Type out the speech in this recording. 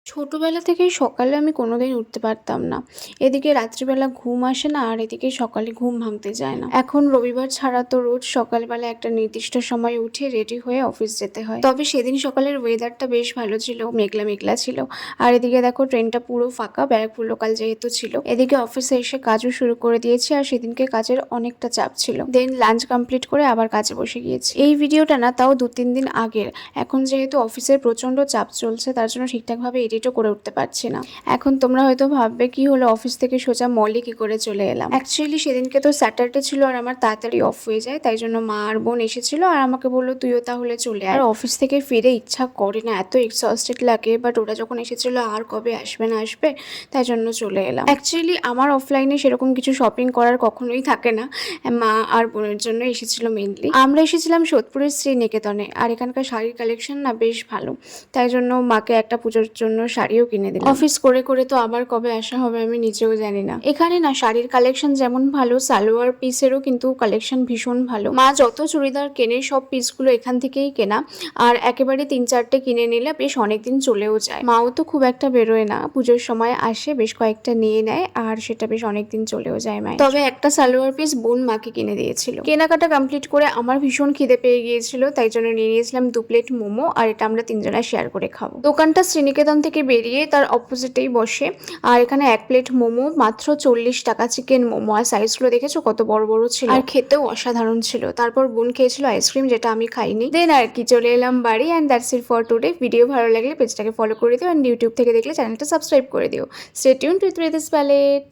ছোটবেলা থেকেই সকালে আমি কোনোদিন উঠতে পারতাম না। এদিকে রাত্রিবেলা ঘুম আসে না, আর এদিকে সকালে ঘুম ভাঙতে চায় না। এখন রবিবার ছাড়া তো রোজ সকালবেলা একটা নির্দিষ্ট সময়ে উঠে রেডি হয়ে অফিস যেতে হয়। তবে সেদিন সকালের ওয়েদারটা বেশ ভালো ছিল, মেঘলা মেঘলা ছিল। আর এদিকে দেখো ট্রেনটা পুরো ফাঁকা, ব্যারাকপুর লোকাল যেহেতু ছিল। এদিকে অফিসে এসে কাজও শুরু করে দিয়েছি, আর সেদিনকে কাজের অনেকটা চাপ ছিল। দেন লাঞ্চ কমপ্লিট করে আবার কাজে বসে গিয়েছি। এই ভিডিওটা না তাও 2-3 দিন আগের। এখন যেহেতু অফিসের প্রচন্ড চাপ চলছে, তার জন্য ঠিকঠাকভাবে এডিটও করে উঠতে পারছি না। এখন তোমরা হয়তো ভাববে কি হলো, অফিস থেকে সোজা মলে কি করে চলে এলাম। অ্যাকচুয়ালি সেদিনকে তো স্যাটারডে ছিল আর আমার তাড়াতাড়ি অফ হয়ে যায়, তাই জন্য মা আর বোন এসেছিল আর আমাকে বললো তুইও তাহলে চলে আয়। আর অফিস থেকে ফিরে ইচ্ছা করে না, এত এক্সস্টেড লাগে। বাট ওরা যখন এসেছিল আর কবে আসবে না আসবে, তাই জন্য চলে এলাম। অ্যাকচুয়ালি আমার অফলাইনে সেরকম কিছু শপিং করার কখনোই থাকে না, মা আর বোনের জন্য এসেছিল মেনলি। আমরা এসেছিলাম সোদপুরের শ্রীনিকেতনে, আর এখানকার শাড়ির কালেকশন না বেশ ভালো, তাই জন্য মাকে একটা পুজোর জন্য শাড়িও কিনে দিলাম। অফিস করে করে তো আবার কবে আসা হবে আমি নিজেও জানি না। এখানে না শাড়ির কালেকশন যেমন ভালো, সালোয়ার পিসেরও কিন্তু কালেকশন ভীষণ ভালো। মা যত চুড়িদার কেনে সব পিসগুলো এখান থেকেই কেনা, আর একেবারে 3-4টে কিনে নিলে বেশ অনেকদিন চলেও যায়। মাও তো খুব একটা বেরোয় না, পুজোর সময় আসে বেশ কয়েকটা নিয়ে নেয়, আর সেটা বেশ অনেকদিন চলেও যায় মায়ের। তবে একটা সালোয়ার পিস বোন মাকে কিনে দিয়েছিল। কেনাকাটা কমপ্লিট করে আমার ভীষণ খিদে পেয়ে গিয়েছিল, তাই জন্য নিয়ে নিয়েছিলাম 2 প্লেট মোমো, আর এটা আমরা 3জনা শেয়ার করে খাবো। দোকানটা শ্রীনিকেতন থেকে বেরিয়ে তার অপোজিটেই বসে, আর এখানে 1 প্লেট মোমো মাত্র 40 টাকা, চিকেন মোমো। আর সাইজগুলো দেখেছো কত বড় বড় ছিল, আর খেতেও অসাধারণ ছিল। তারপর বোন খেয়েছিল আইসক্রিম, যেটা আমি খাইনি। দেন আর কি চলে এলাম বাড়ি। And that's it for today. Video ভালো লাগলে পেজটাকে ফলো করে দিও, অ্যান্ড ইউটিউব থেকে দেখলে চ্যানেলটা সাবস্ক্রাইব করে দিও। Stay tuned with Ridhi's palette.